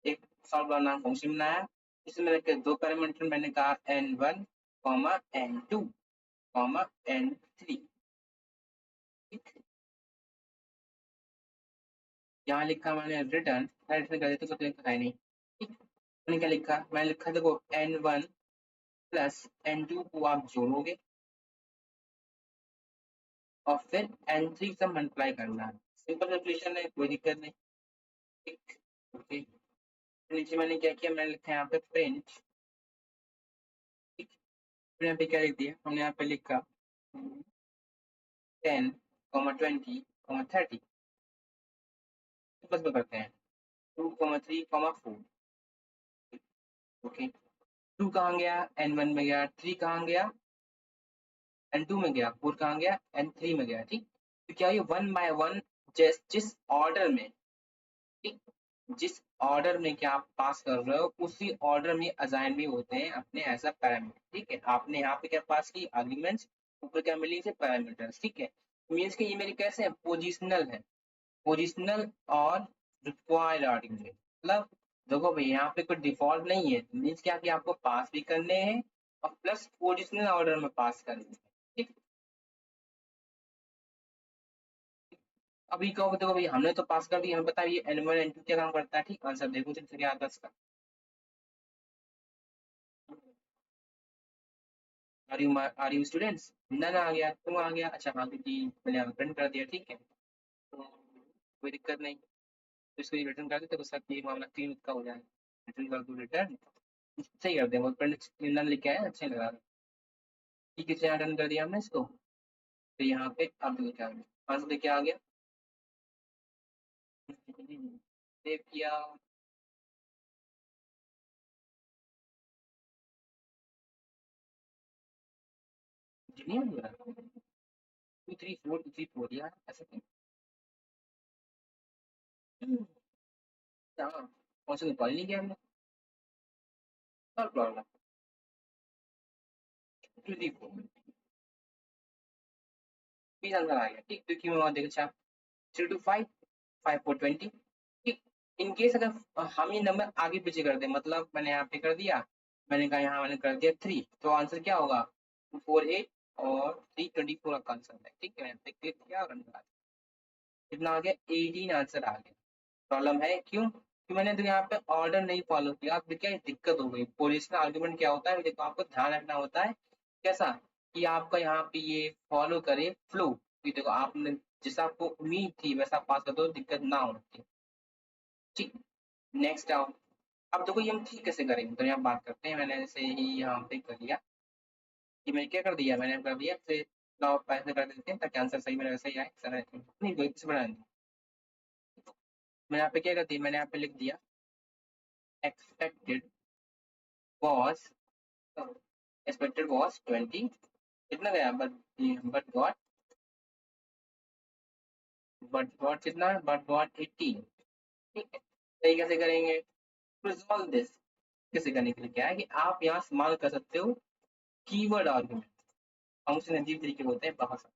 एक सॉल्व वाला नाम फंक्शन बनाया, इसमें रखे दो पैरामीटर, मैंने कहा n1 comma n2 comma n3। ठीक, यहाँ लिखा मैंने रिटर्न, रिटर्न कर देते तो लिखा है नहीं। ठीक, मैंने क्या लिखा, मैंने लिखा देखो n1 प्लस n2 को आप जोड़ोगे और फिर n3 से मल्टीप्लाई करना है, सिंपल कैलकुलेशन है, कोई दिक्कत नहीं। ठीक, ओके, नीचे मैंने क्या किया, मैंने लिखा यहाँ पे प्रिंट, ठीक, फिर यहाँ पे क्या लिख दिया, हमने यहाँ पे लिखा 10, 20, 30, बस करते हैं 2, 3, 4। ओके, 2 कहाँ गया, n1 में गया, 3 कहाँ गया, n2 में गया, 4 कहाँ गया, n3 में गया। ठीक, तो क्या ये वन बाय वन जिस ऑर्डर में, ठीक, जिस ऑर्डर में क्या आप पास कर रहे हो उसी ऑर्डर में असाइन भी होते हैं अपने एज अ पैरामीटर। ठीक है, आपने यहाँ पे क्या पास की आर्ग्यूमेंट्स, ऊपर क्या मिली से पैरामीटर्स। ठीक है, मीन्स कि ये मेरी कैसे है, पोजिशनल है, पोजिशनल और रिक्वायर्ड आर्टिकल, मतलब देखो भाई यहाँ पे कोई डिफॉल्ट नहीं है, मीन्स क्या कि आपको पास भी करने हैं और प्लस पोजिशनल ऑर्डर में पास करने हैं। ठीक, अभी कहो देखो भाई हमने तो पास कर दिया, हमें पता है ये एन1 एन2 क्या काम करता है। ठीक, आंसर देखो जल्दी क्या आता है इसका, आर यू स्टूडेंट्स, नन आ गया, तुम आ गया, अच्छा हाँ क्योंकि मैंने यहाँ प्रिंट कर दिया। ठीक है, तो कोई दिक्कत नहीं, तो इसको रिटर्न कर देते, उसका ये मामला क्लीन का हो जाए, रिटर्न कर दो, रिटर्न सही कर देंगे, प्रिंट नन लिखा है, अच्छा लगा। ठीक है, यहाँ डन कर दिया हमने इसको, तो यहाँ पे अब देखो क्या आंसर देख के आ गया, सेव किया, नहीं हो रहा, 2 3 4 2 3 4 यार ऐसा क्यों, हाँ कौन सा निकाल नहीं गया हमने, और प्रॉब्लम 2 3 4 20 आंसर आ गया। ठीक, क्योंकि मैं वहाँ देखा अच्छा 3 to 5, 5 4 20। ठीक, इन केस अगर हम ये नंबर आगे पीछे कर दें, मतलब मैंने यहाँ पे कर दिया, मैंने कहा यहाँ मैंने कर दिया 3, तो आंसर क्या होगा 2 4 8 और 3 24 का आंसर है। ठीक है, यहाँ पे क्लिक किया और रन करा दिया, कितना आ गया 18 आंसर आ गया। प्रॉब्लम है क्यों, कि मैंने तो यहाँ पे ऑर्डर नहीं फॉलो किया, अब क्या दिक्कत हो गई। पोजिशनल आर्गुमेंट क्या होता है, देखो आपको ध्यान रखना होता है कैसा, कि आपका यहाँ पे ये फॉलो करे फ्लो, कि देखो आपने जैसा आपको उम्मीद थी वैसा पास कर दो, दिक्कत ना होती। ठीक, नेक्स्ट आओ। अब देखो ये हम ठीक कैसे करेंगे, तो यहाँ बात करते हैं। मैंने जैसे ही यहाँ पे कर लिया कि मैं क्या कर दिया, मैंने कर दिया फिर लाओ पैसे कर देते हैं ताकि आंसर सही मेरा वैसे ही आए, सर नहीं वही से बना दिया। मैं यहाँ पे क्या कर दिया, मैंने यहाँ पे लिख दिया एक्सपेक्टेड वॉज, एक्सपेक्टेड वॉज 20, कितना गया, बट गॉट कितना, बट गॉट 18। ठीक है, सही कैसे करेंगे, रिजॉल्व दिस। कैसे करने के लिए क्या है कि आप यहाँ इस्तेमाल कर सकते हो कीवर्ड आर्गुमेंट। फंक्शन अजीब तरीके होते हैं बहुत सारे,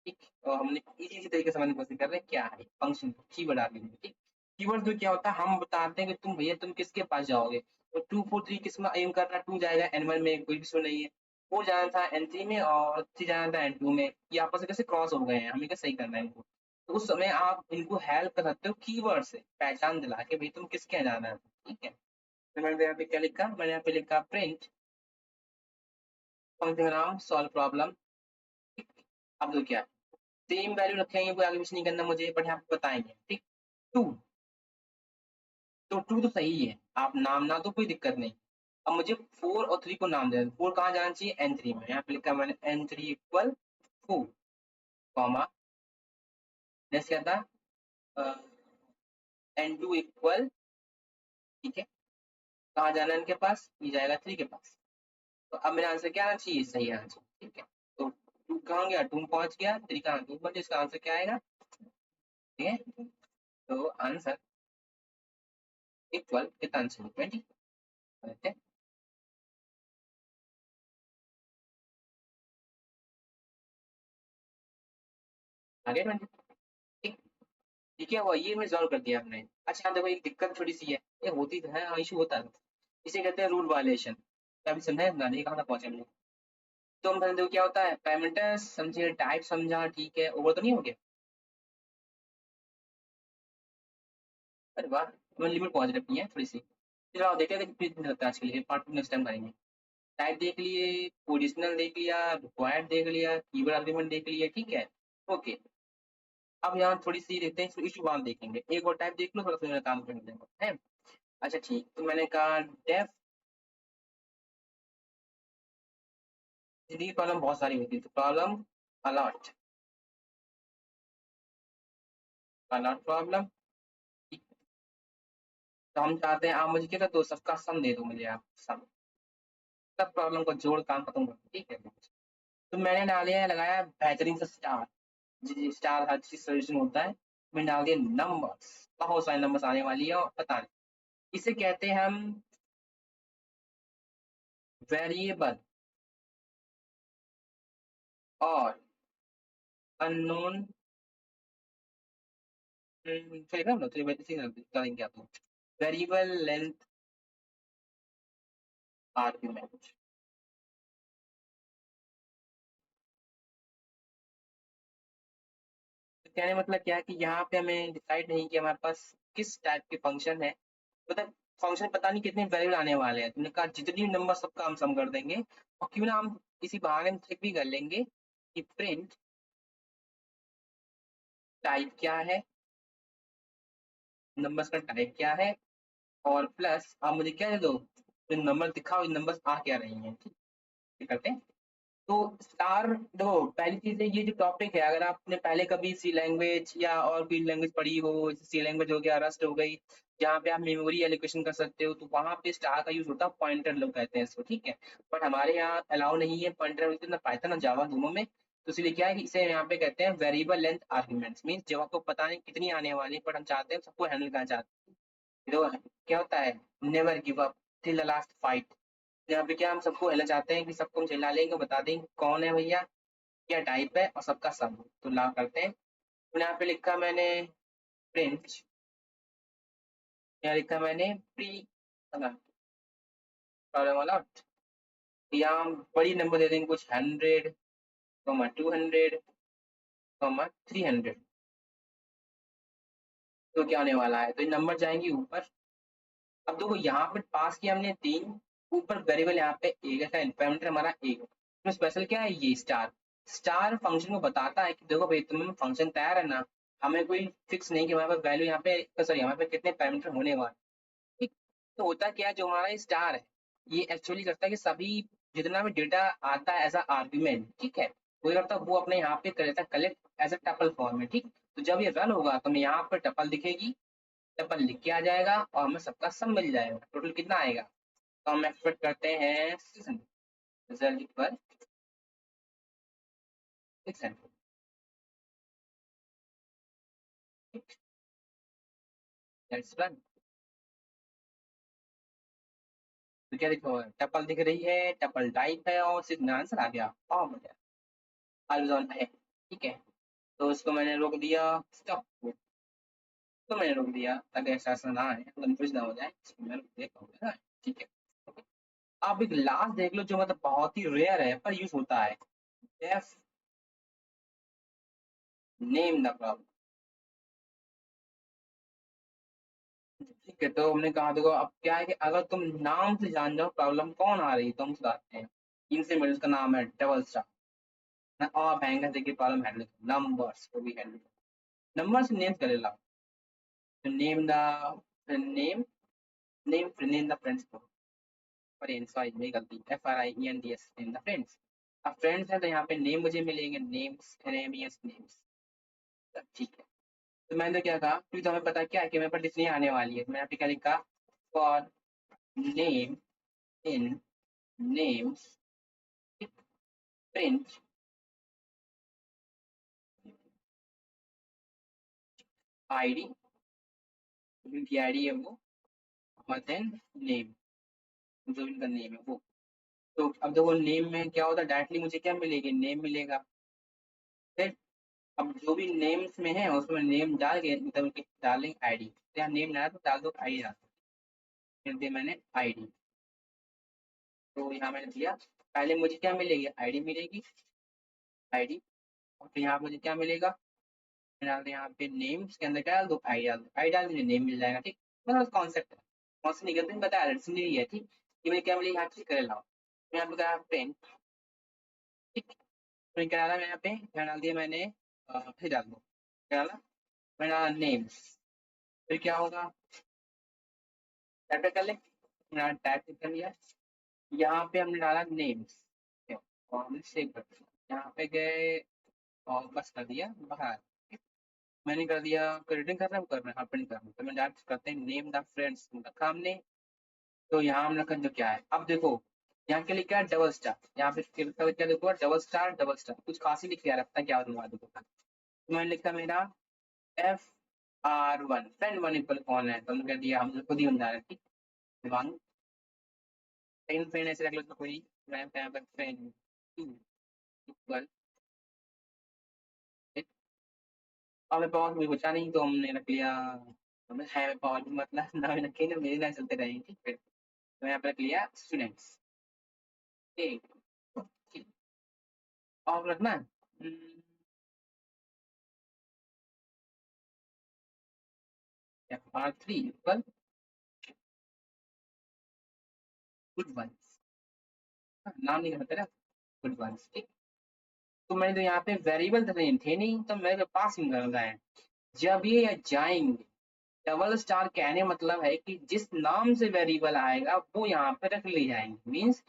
ठीक। और हमने इजी तरीके से समझने की कोशिश कर रहे हैं क्या है फंक्शन, कीवर्ड आर्गुमेंट। ठीक, कीवर्ड जो क्या होता है, हम बताते हैं कि तुम भैया तुम किसके पास जाओगे, तो 2 4 3 किस में एम कर रहा है, 2 जाएगा N1 में, कोई इशू नहीं है। 4 जाना था N3 में और 3 जाना था N2 में, ये आपस में कैसे क्रॉस हो गए हैं, हमें क्या सही करना है इनको। तो उस समय आप इनको हेल्प कर सकते हो कीवर्ड से पहचान दिला के भाई तुम किसके यहाँ जाना है। ठीक है, तो मैंने यहाँ पे क्या लिखा, मैंने यहाँ पे लिखा प्रिंट फंक्शन नाम सॉल्व प्रॉब्लम। अब तो क्या सेम वैल्यू रखेंगे, कोई आगे कुछ नहीं करना मुझे, बट यहाँ पे बताएंगे। ठीक, 2, तो 2 तो सही है, आप नाम ना तो कोई दिक्कत नहीं। अब मुझे 4 और 3 को नाम दे, 4 कहाँ जाना चाहिए, N3 में, यहाँ पे लिखा मैंने N3 इक्वल 4, कॉमा नेक्स्ट क्या था, N2 इक्वल, ठीक है, कहाँ जाना है इनके पास, ये जाएगा 3 के पास। तो अब मेरा आंसर क्या आना चाहिए, सही आना चाहिए। ठीक है, तो 2 कहाँ गया, 2 पहुंच गया, 3 कहाँ 2 पहुंच, इसका आंसर क्या आएगा। ठीक है, तो आंसर इक्वल कितना आंसर 20। आगे 20। ठीक, ये क्या हुआ, ये मैं सॉल्व कर दिया आपने। अच्छा देखो एक दिक्कत थोड़ी सी है, ये होती तो है, इशू होता है, इसे कहते हैं रूल वायलेशन। तो अभी समझा है नहीं, कहाँ तक पहुंचे हम लोग। तो हम देखो क्या होता है, पैरामीटर्स समझे, टाइप समझा, ठीक है, ओवर तो नहीं हो गया। अरे वाह, मैं लिमिट पहुंच रखी है थोड़ी सी। चलो आओ देखते हैं कितनी लगता है आज के लिए, पार्ट 2 नेक्स्ट टाइम करेंगे। टाइप देख लिए, पोजिशनल देख लिया, रिक्वायर्ड देख लिया, कीवर्ड आर्गुमेंट देख लिया, ठीक है। ओके, अब यहाँ थोड़ी सी देखते हैं, इशू वन देखेंगे, एक और टाइप देख लो थोड़ा सा मेरा काम कर देंगे है। अच्छा ठीक, तो मैंने कहा डेफ, जिंदगी प्रॉब्लम बहुत सारी होती है, तो प्रॉब्लम अलॉट, अलॉट प्रॉब्लम। तो हम चाहते हैं आप मुझे क्या दो, सबका सम दे दो मुझे, आप सम, सब प्रॉब्लम को जोड़ काम खत्म कर दो, ठीक है। तो मैंने डाल दिया है, लगाया बेहतरीन सा स्टार, जी स्टार हर चीज सोल्यूशन होता है। मैंने डाल दिया नंबर्स, बहुत सारे नंबर्स आने वाली है और पता नहीं, इसे कहते हैं हम वेरिएबल और अननोन, चलेगा ना, तो करेंगे आप लोग, वेरिएबल लेंथ आर्ग्यूमेंट। तो कहने का मतलब क्या है कि यहाँ पे हमें डिसाइड नहीं कि हमारे पास किस टाइप के फंक्शन है, मतलब फंक्शन पता नहीं कितने वेरिएबल आने वाले हैं। तुमने कहा जितनी नंबर सबका हम सम कर देंगे, और क्यों ना हम इसी बहाने में चेक भी कर लेंगे कि प्रिंट टाइप क्या है, नंबर्स का टाइप क्या है, और प्लस आप मुझे क्या दे दो, जो नंबर दिखाओ इन नंबर्स आ क्या रही हैं। ठीक है, करते हैं। तो स्टार देखो, पहली चीज है ये जो टॉपिक है, अगर आपने पहले कभी सी लैंग्वेज या और कोई लैंग्वेज पढ़ी हो, सी लैंग्वेज हो गया, रस्ट हो गई, जहाँ पे आप मेमोरी एलोकेशन कर सकते हो, तो वहाँ पे स्टार का यूज होता है, पॉइंटर लोग कहते हैं इसको, ठीक है। बट हमारे यहाँ अलाउ नहीं है पॉइंटर, ना पाइथन ना जावा दोनों में। तो इसलिए क्या है कि इसे यहाँ पे कहते हैं वेरिएबल लेंथ आर्ग्यूमेंट्स, मीन्स जब आपको पता नहीं कितनी आने वाली है, बट हम चाहते हैं सबको हैंडल करना चाहते हैं। तो क्या होता है, never give up till the last fight. यहाँ पे क्या हम सबको हिला चाहते हैं कि सबको हम चिल्ला लेंगे, बता देंगे कौन है भैया, क्या टाइप है, और सबका सब। तो ला करते हैं, तो यहाँ पे लिखा मैंने प्रिंट, यहाँ लिखा मैंने प्री प्रॉब्लम वाला, यहाँ हम बड़ी नंबर दे देंगे कुछ 100, 200, 300। तो क्या होने वाला है, तो ये नंबर जाएंगे ऊपर। अब देखो यहाँ पे पास किया हमने 3, ऊपर वेरिएबल यहाँ पे एक का पैरामीटर हमारा एक। तो स्पेशल क्या है ये स्टार। स्टार फंक्शन को बताता है कि देखो भाई तुम्हें फंक्शन तैयार है ना, हमें कोई फिक्स नहीं कि हमारे पास वैल्यू यहाँ पे, सॉरी हमारे पे कितने पैरामीटर होने वाले। ठीक। तो होता क्या है, जो हमारा स्टार है ये एक्चुअली करता है कि सभी जितना भी डेटा आता है एज अ आर्ग्यूमेंट, ठीक है, वो करता है वो अपने यहाँ पे कर लेता है collect as a tuple form में। ठीक। तो जब ये रन होगा तो हमें यहाँ पर टपल दिखेगी, टपल लिख के आ जाएगा और हमें सबका सम मिल जाएगा। टोटल कितना आएगा, तो हम एक्सपेक्ट करते हैं 600, रिजल्ट इक्वल 600। Let's run. तो क्या देखो टपल दिख रही है, टपल टाइप है और सिग्नल आंसर आ गया और बढ़िया अल्जॉन है। ठीक है। तो इसको मैंने रोक दिया स्टॉप को, तो मैंने रोक दिया ताकि ऐसा ऐसा ना आए, कंफ्यूज ना हो जाए, इसको मैं रोक दिया। ठीक है। आप एक लास्ट देख लो जो मतलब बहुत ही रेयर है पर यूज होता है, डेफ नेम द प्रॉब्लम। ठीक है, तो हमने कहा देखो अब क्या है कि अगर तुम नाम से जान जाओ प्रॉब्लम कौन आ रही है तो हम सुधारते हैं। इनसे मिल उसका नाम है डबल स्टार और भयंकर देखिए प्रॉब्लम हैंडल नंबर्स को भी हैंडल, नंबर से नेम कर ला। Name the name name the friends को, फ्रेंड्स सॉरी मेरी गलती, FRIENDS नेम द फ्रेंड्स। अब फ्रेंड्स है तो यहाँ पे नेम मुझे मिलेंगे, नेम्स NAMES नेम्स। ठीक है। तो मैंने तो क्या कहा क्योंकि तो हमें पता क्या है कि मेरे पास लिस्ट नहीं आने वाली है, तो मैंने यहाँ पे क्या लिखा, for name in names print ID, इनकी आईडी है वो, और देन नेम, जो इनका नेम है वो। तो अब देखो नेम में क्या होता है, डायरेक्टली मुझे क्या मिलेगी, नेम मिलेगा। फिर अब जो भी नेम्स में है उसमें नेम डाल के मतलब उनकी डालेंगे आईडी, या नेम ना तो डाल दो आईडी डाल दो। फिर दिया मैंने आईडी, तो यहाँ मैंने दिया, पहले मुझे क्या मिलेगी, आईडी मिलेगी, आईडी। और फिर यहाँ मुझे क्या मिलेगा, डाल दो यहाँ पे नेम्स के अंदर डाल दो आई, डाल दो आई, डाल दीजिए नेम मिल जाएगा। ठीक। मतलब कॉन्सेप्ट है, कौन से निकलते हैं बताया, नहीं है। ठीक। ये मैंने क्या मिलेगा यहाँ से कर लाओ, मैं यहाँ पे करा पेन। ठीक। तो क्या डाला मैं यहाँ पे, क्या डाल दिया मैंने, फिर डाल दो क्या डाला, मैंने डाला नेम्स। फिर क्या होगा, टाइप कर ले, मैंने टाइप कर लिया, यहाँ पे हमने डाला नेम्स और हमने सेव कर दिया, यहाँ पे गए और बस कर दिया बाहर। मैंने कर दिया, रिटर्न कर रहा हूँ, कर रहा है प्रिंट कर रहा हूँ, तो मैं डायरेक्ट करते हैं नेम द फ्रेंड्स रखा हमने। तो यहाँ हम रखा जो क्या है, अब देखो यहाँ के लिए क्या है, डबल स्टार, यहाँ पे क्या देखो डबल स्टार कुछ खास ही लिख लिया, रखता क्या होगा देखो। तो मैंने लिखा मेरा FR1 फ्रेंड वन इक्वल कौन है, तो हमने कह दिया हम खुद ही बन जा रहे हैं। ठीक। दिमाग फ्रेंड फ्रेंड ऐसे रख लो तो कोई, मैं यहाँ पर फ्रेंड टू इक्वल, अब मैं पावर में बचा नहीं तो हमने रख लिया, हमें है पावर मतलब ना रखे ना मेरे ना चलते रहे। ठीक है। तो यहाँ पे रख लिया स्टूडेंट्स। ठीक। ठीक। और रखना है FR3 इक्वल गुड वंस, नाम नहीं करते ना, गुड वंस। ठीक। तो मैंने तो यहाँ पे वेरिएबल थे नहीं तो मेरे पास ही कर रहा है। जब ये जाएंगे, डबल स्टार कहने मतलब है कि जिस नाम से वेरिएबल आएगा वो यहाँ पे रख ली जाएंगे, मीन्स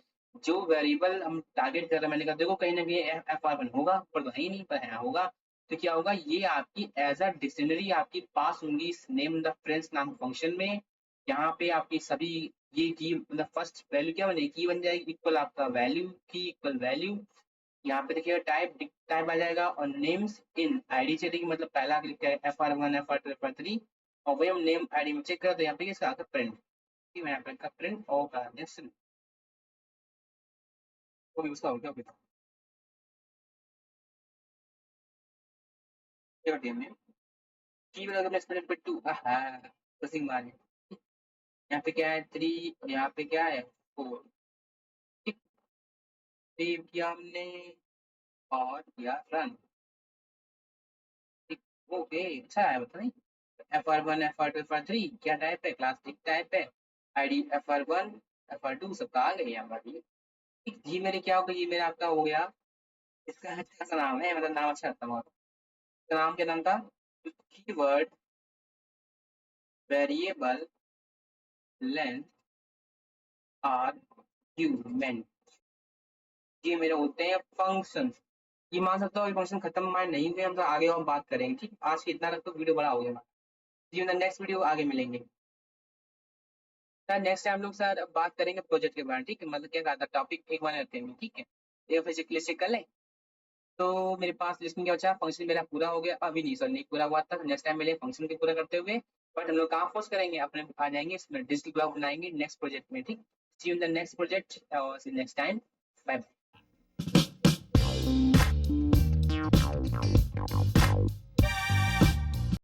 जो वेरिएबल हम टारगेट कर रहे हैं, मैंने कहा देखो कहीं ना कहीं FR1 होगा, पर तो है ही नहीं, पर है होगा। तो क्या होगा, ये आपकी एज अ डिक्शनरी आपकी पास होंगी इस नेम द फ्रेंड्स नाम फंक्शन में। यहाँ पे आपकी सभी ये की मतलब फर्स्ट वैल्यू क्या बनेगी, की बन जाएगी, इक्वल आपका वैल्यू की इक्वल वैल्यू। यहाँ पे देखिएगा टाइप टाइप आ जाएगा और नेम्स इन आईडी चलेगी, मतलब पहला क्लिक करें FR1 FR2 FR3, और वही हम नेम आईडी में चेक करें तो यहाँ पे इसका आता प्रिंट, ठीक है, यहाँ पे का प्रिंट और का नेक्स्ट वो भी उसका हो गया। क्या टीम में की वाला का नेक्स्ट पे 2 आहा प्रोसेसिंग मार, यहाँ पे क्या है 3, यहाँ पे क्या है 4। ठीक। सेव किया हमने और किया रन। ठीक। ओके अच्छा है, पता नहीं FR1 FR2 FR3 क्या टाइप है, क्लास टिक टाइप है, आईडी FR1 FR2 सबका आ गया यहाँ पर। ये मेरे क्या होगा, ये मेरा आपका हो गया, इसका अच्छा सा नाम है, मतलब नाम अच्छा था, नाम क्या नाम था, कीवर्ड वेरिएबल लेंथ आर्ग्यूमेंट, ये मेरे होते हैं फंक्शन। ये मान सकता हूँ फंक्शन खत्म हमारे नहीं हुए, हम तो आगे और बात करेंगे। ठीक, आज के इतना तक तो वीडियो बड़ा हो गया हमारा। नेक्स्ट वीडियो आगे मिलेंगे सर। नेक्स्ट टाइम लोग सर बात करेंगे प्रोजेक्ट के बारे में। ठीक है, मतलब क्या था टॉपिक एक बने रहते हैं। ठीक है, ये फिर लिस्ट कर लें। तो मेरे पास लिस्टिंग क्या बचा, फंक्शन मेरा पूरा हो गया, अभी नहीं सर नहीं पूरा हुआ था। नेक्स्ट टाइम मिले फंक्शन के पूरा करते हुए, बट हम लोग कहाँ फोर्स करेंगे, अपने आ जाएंगे इसमें डिजिटल ब्लॉग बनाएंगे नेक्स्ट प्रोजेक्ट में। ठीक, see you in the next project और सी नेक्स्ट टाइम, बाय।